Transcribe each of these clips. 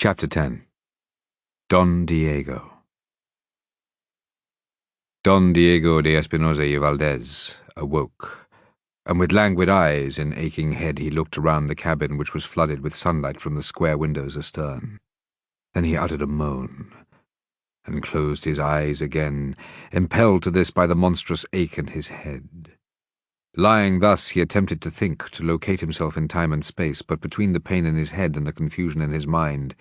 Chapter 10. Don Diego. Don Diego de Espinosa y Valdez awoke, and with languid eyes and aching head he looked around the cabin, which was flooded with sunlight from the square windows astern. Then he uttered a moan, and closed his eyes again, impelled to this by the monstrous ache in his head. Lying thus, he attempted to think, to locate himself in time and space, but between the pain in his head and the confusion in his mind,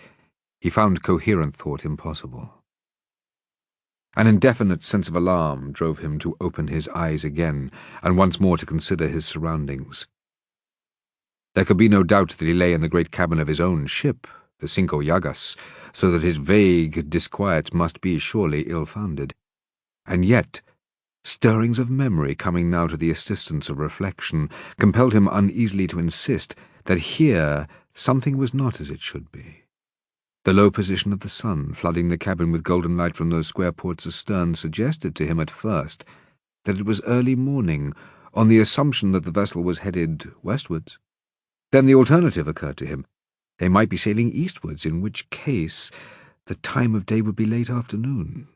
he found coherent thought impossible. An indefinite sense of alarm drove him to open his eyes again, and once more to consider his surroundings. There could be no doubt that he lay in the great cabin of his own ship, the Cinco Llagas, so that his vague disquiet must be surely ill-founded. And yet, stirrings of memory coming now to the assistance of reflection compelled him uneasily to insist that here something was not as it should be. The low position of the sun, flooding the cabin with golden light from those square ports astern, suggested to him at first that it was early morning, on the assumption that the vessel was headed westwards. Then the alternative occurred to him. They might be sailing eastwards, in which case the time of day would be late afternoon.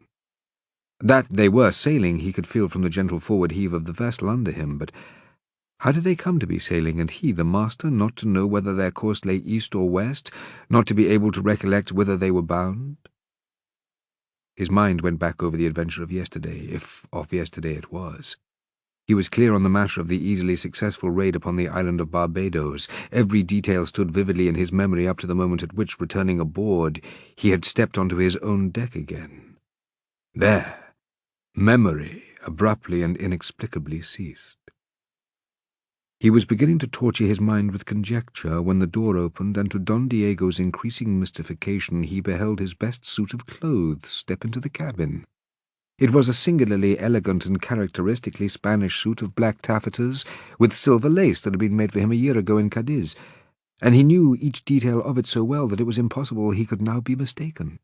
That they were sailing he could feel from the gentle forward heave of the vessel under him, but how did they come to be sailing, and he, the master, not to know whether their course lay east or west, not to be able to recollect whither they were bound? His mind went back over the adventure of yesterday, if of yesterday it was. He was clear on the matter of the easily successful raid upon the island of Barbados. Every detail stood vividly in his memory up to the moment at which, returning aboard, he had stepped onto his own deck again. There, memory abruptly and inexplicably ceased. He was beginning to torture his mind with conjecture when the door opened, and to Don Diego's increasing mystification he beheld his best suit of clothes step into the cabin. It was a singularly elegant and characteristically Spanish suit of black taffetas with silver lace that had been made for him a year ago in Cadiz, and he knew each detail of it so well that it was impossible he could now be mistaken.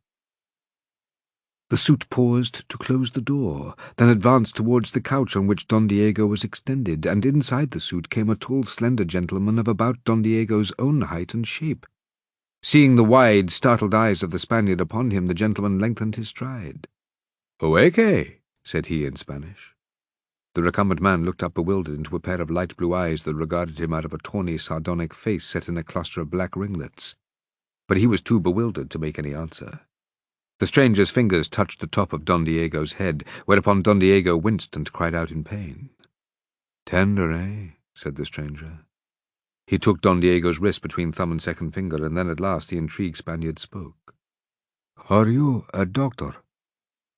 The suit paused to close the door, then advanced towards the couch on which Don Diego was extended, and inside the suit came a tall, slender gentleman of about Don Diego's own height and shape. Seeing the wide, startled eyes of the Spaniard upon him, the gentleman lengthened his stride. "Oeke," said he in Spanish. The recumbent man looked up bewildered into a pair of light blue eyes that regarded him out of a tawny, sardonic face set in a cluster of black ringlets. But he was too bewildered to make any answer. The stranger's fingers touched the top of Don Diego's head, whereupon Don Diego winced and cried out in pain. "Tender, eh?" said the stranger. He took Don Diego's wrist between thumb and second finger, and then at last the intrigued Spaniard spoke. "Are you a doctor?"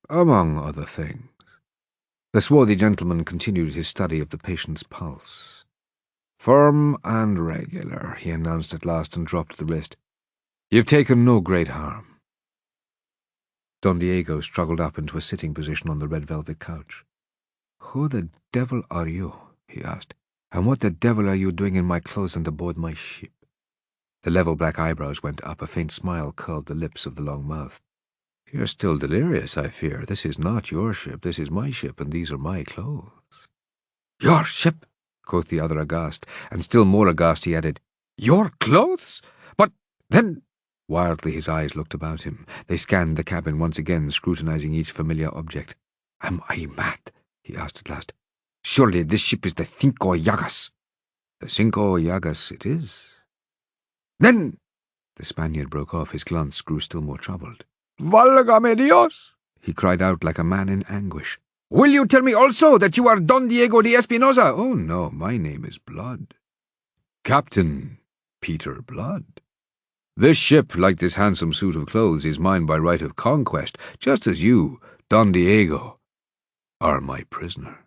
"Among other things." The swarthy gentleman continued his study of the patient's pulse. "Firm and regular," he announced at last, and dropped the wrist. "You've taken no great harm." Don Diego struggled up into a sitting position on the red velvet couch. "Who the devil are you?" he asked. "And what the devil are you doing in my clothes and aboard my ship?" The level black eyebrows went up, a faint smile curled the lips of the long mouth. "You're still delirious, I fear. This is not your ship, this is my ship, and these are my clothes." "Your ship?" quoth the other aghast, and still more aghast he added, "Your clothes? But then—" Wildly his eyes looked about him. They scanned the cabin once again, scrutinizing each familiar object. "Am I mad?" he asked at last. "Surely this ship is the Cinco Llagas." "The Cinco Llagas it is." "Then—" The Spaniard broke off. His glance grew still more troubled. "Válgame Dios!" he cried out like a man in anguish. "Will you tell me also that you are Don Diego de Espinosa?" "Oh, no, my name is Blood. Captain Peter Blood. This ship, like this handsome suit of clothes, is mine by right of conquest, just as you, Don Diego, are my prisoner."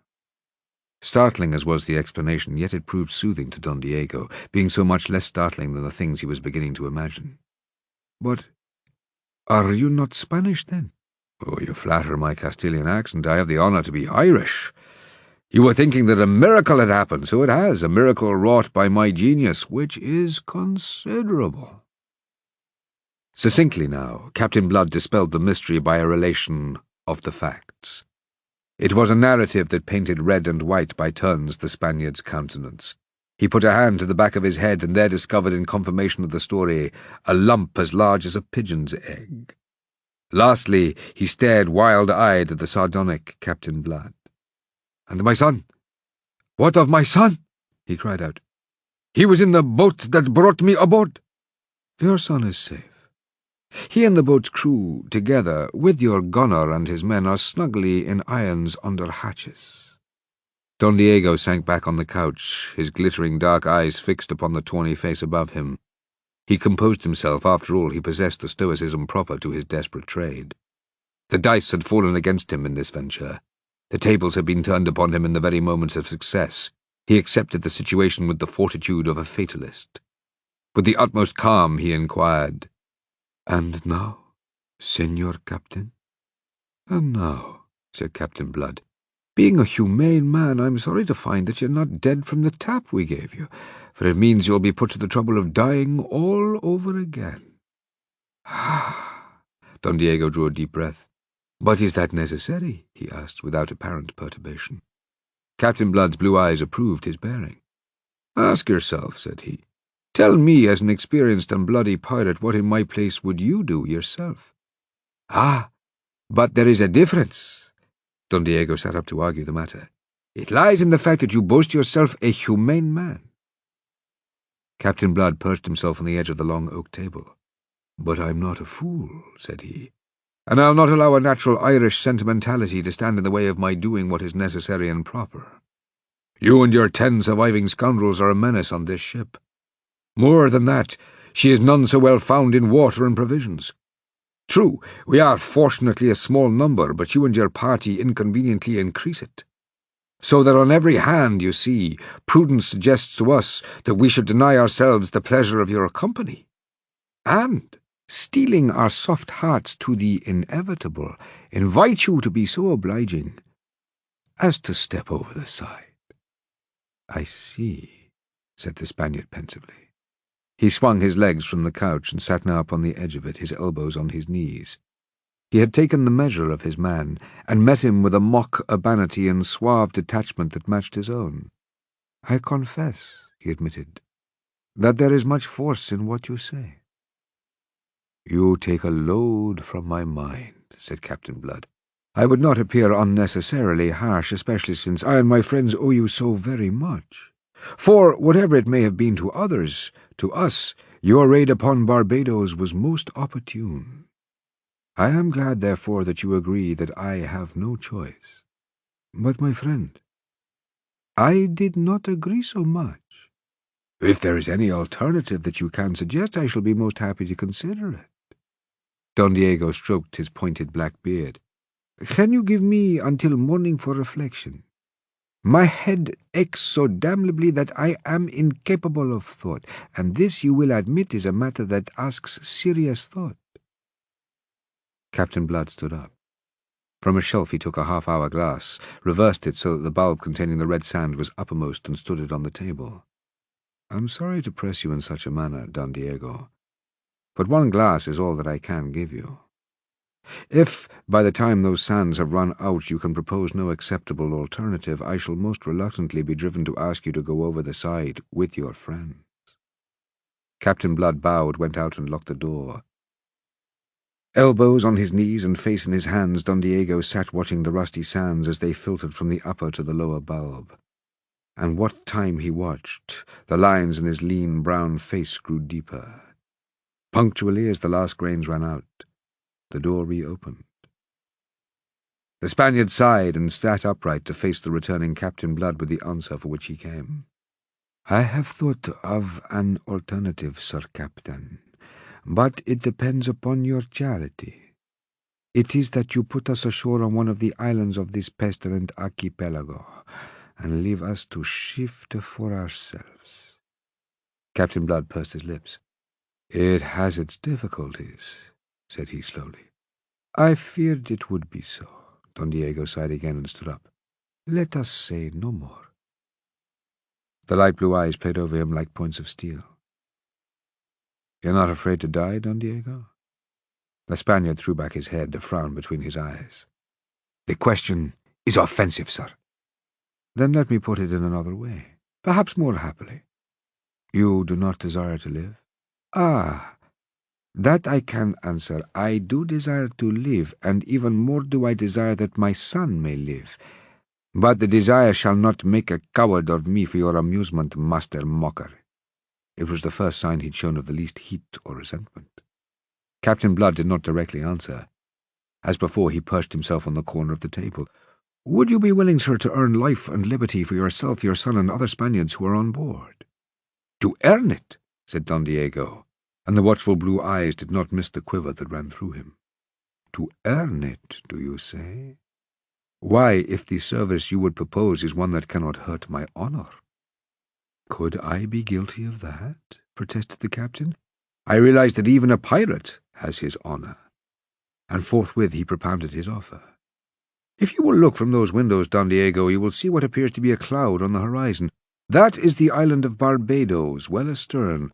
Startling as was the explanation, yet it proved soothing to Don Diego, being so much less startling than the things he was beginning to imagine. "But are you not Spanish, then?" "Oh, you flatter my Castilian accent. I have the honour to be Irish. You were thinking that a miracle had happened, so it has, a miracle wrought by my genius, which is considerable." Succinctly now, Captain Blood dispelled the mystery by a relation of the facts. It was a narrative that painted red and white by turns the Spaniard's countenance. He put a hand to the back of his head and there discovered, in confirmation of the story, a lump as large as a pigeon's egg. Lastly, he stared wild-eyed at the sardonic Captain Blood. "And my son? What of my son?" he cried out. "He was in the boat that brought me aboard." "Your son is safe. He and the boat's crew, together with your gunner and his men, are snugly in irons under hatches." Don Diego sank back on the couch, his glittering dark eyes fixed upon the tawny face above him. He composed himself. After all, he possessed the stoicism proper to his desperate trade. The dice had fallen against him in this venture. The tables had been turned upon him in the very moments of success. He accepted the situation with the fortitude of a fatalist. With the utmost calm he inquired, "And now, Senor Captain?" "And now," said Captain Blood, "being a humane man, I'm sorry to find that you're not dead from the tap we gave you, for it means you'll be put to the trouble of dying all over again." Don Diego drew a deep breath. "But is that necessary?" he asked, without apparent perturbation. Captain Blood's blue eyes approved his bearing. "Ask yourself," said he. "Tell me, as an experienced and bloody pirate, what in my place would you do yourself?" "Ah, but there is a difference." Don Diego sat up to argue the matter. "It lies in the fact that you boast yourself a humane man." Captain Blood perched himself on the edge of the long oak table. "But I'm not a fool," said he, "and I'll not allow a natural Irish sentimentality to stand in the way of my doing what is necessary and proper. You and your 10 surviving scoundrels are a menace on this ship. More than that, she is none so well found in water and provisions. True, we are fortunately a small number, but you and your party inconveniently increase it. So that on every hand, you see, prudence suggests to us that we should deny ourselves the pleasure of your company, and, steeling our soft hearts to the inevitable, invite you to be so obliging as to step over the side." "I see," said the Spaniard pensively. He swung his legs from the couch and sat now upon the edge of it, his elbows on his knees. He had taken the measure of his man, and met him with a mock urbanity and suave detachment that matched his own. "I confess," he admitted, "that there is much force in what you say." "You take a load from my mind," said Captain Blood. "I would not appear unnecessarily harsh, especially since I and my friends owe you so very much. For, whatever it may have been to others, to us, your raid upon Barbados was most opportune. I am glad, therefore, that you agree that I have no choice. But, my friend, I did not agree so much. If there is any alternative that you can suggest, I shall be most happy to consider it." Don Diego stroked his pointed black beard. "Can you give me until morning for reflection? My head aches so damnably that I am incapable of thought, and this, you will admit, is a matter that asks serious thought." Captain Blood stood up. From a shelf he took a half-hour glass, reversed it so that the bulb containing the red sand was uppermost, and stood it on the table. "I'm sorry to press you in such a manner, Don Diego, but one glass is all that I can give you. If, by the time those sands have run out, you can propose no acceptable alternative, I shall most reluctantly be driven to ask you to go over the side with your friends." Captain Blood bowed, went out and locked the door. Elbows on his knees and face in his hands, Don Diego sat watching the rusty sands as they filtered from the upper to the lower bulb. And what time he watched, the lines in his lean brown face grew deeper. Punctually, as the last grains ran out, the door reopened. The Spaniard sighed and sat upright to face the returning Captain Blood with the answer for which he came. "I have thought of an alternative, Sir Captain, but it depends upon your charity. It is that you put us ashore on one of the islands of this pestilent archipelago, and leave us to shift for ourselves." Captain Blood pursed his lips. "It has its difficulties," said he slowly. "I feared it would be so." Don Diego sighed again and stood up. "Let us say no more." The light blue eyes played over him like points of steel. "You're not afraid to die, Don Diego?" The Spaniard threw back his head, a frown between his eyes. "The question is offensive, sir." "Then let me put it in another way. perhaps more happily. You do not desire to live? Ah, that I can answer. I do desire to live, and even more do I desire that my son may live. But the desire shall not make a coward of me for your amusement, master mocker. It was the first sign he'd shown of the least heat or resentment. Captain Blood did not directly answer. As before, he perched himself on the corner of the table. Would you be willing, sir, to earn life and liberty for yourself, your son, and other Spaniards who are on board? To earn it, said Don Diego, and the watchful blue eyes did not miss the quiver that ran through him. To earn it, do you say? Why, if the service you would propose is one that cannot hurt my honour. Could I be guilty of that? Protested the captain. I realize that even a pirate has his honour. And forthwith he propounded his offer. If you will look from those windows, Don Diego, you will see what appears to be a cloud on the horizon. That is the island of Barbados, well astern.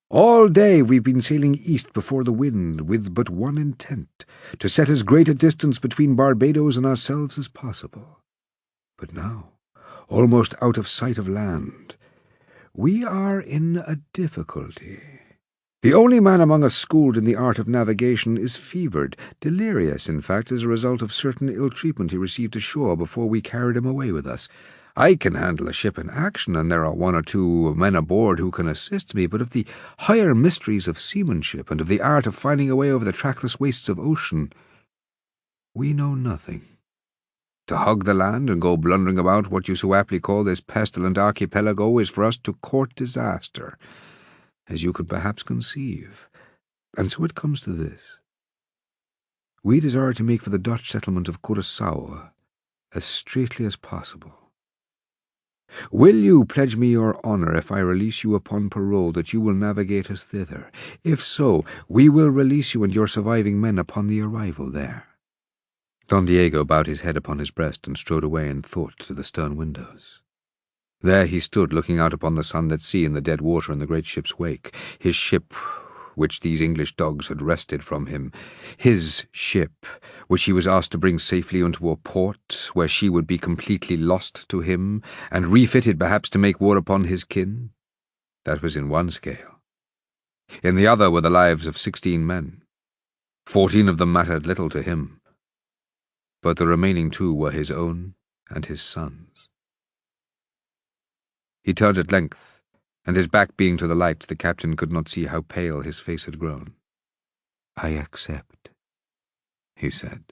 All day we've been sailing east before the wind, with but one intent, to set as great a distance between Barbados and ourselves as possible. But now, almost out of sight of land, we are in a difficulty. The only man among us schooled in the art of navigation is fevered, delirious, in fact, as a result of certain ill-treatment he received ashore before we carried him away with us. I can handle a ship in action, and there are one or two men aboard who can assist me, but of the higher mysteries of seamanship and of the art of finding a way over the trackless wastes of ocean, we know nothing. To hug the land and go blundering about what you so aptly call this pestilent archipelago is for us to court disaster, as you could perhaps conceive. And so it comes to this. We desire to make for the Dutch settlement of Curaçao as straightly as possible. Will you pledge me your honour if I release you upon parole that you will navigate us thither? If so, we will release you and your surviving men upon the arrival there. Don Diego bowed his head upon his breast and strode away in thought to the stern windows. There he stood, looking out upon the sunlit sea and the dead water in the great ship's wake, his ship, which these English dogs had wrested from him, his ship, which he was asked to bring safely into a port where she would be completely lost to him, and refitted perhaps to make war upon his kin. That was in one scale. In the other were the lives of 16 men. 14 of them mattered little to him, but the remaining 2 were his own and his son's. He turned at length, and his back being to the light, the captain could not see how pale his face had grown. "I accept," he said.